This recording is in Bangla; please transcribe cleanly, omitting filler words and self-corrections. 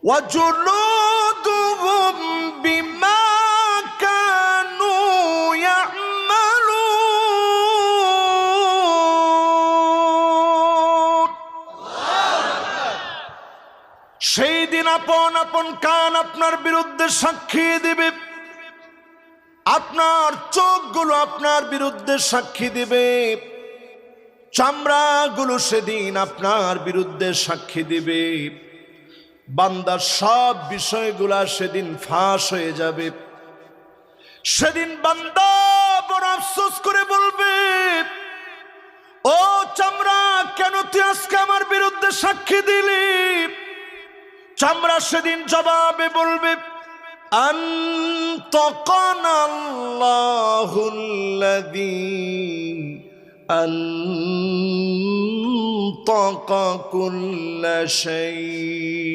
وجلودهم بما كانوا يعملون সেই দিন আপন আপন কান আপনার বিরুদ্ধে সাক্ষী দিবে, আপনার চোখগুলো আপনার বিরুদ্ধে সাক্ষী দিবে, চামড়াগুলো সেদিন আপনার বিরুদ্ধে সাক্ষী দিবে। বান্দার সব বিষয়গুলা সেদিন ফাঁস হয়ে যাবে। সেদিন বান্দা বড় আফসোস করে বলবে, ও চামড়া, কেন তুই আজকে আমার বিরুদ্ধে সাক্ষী দিলি? চামড়া সেদিন জবাবে বলবে, আনতাকানাল্লাহুল্লাযী আনতাকা কুল্লা শাই।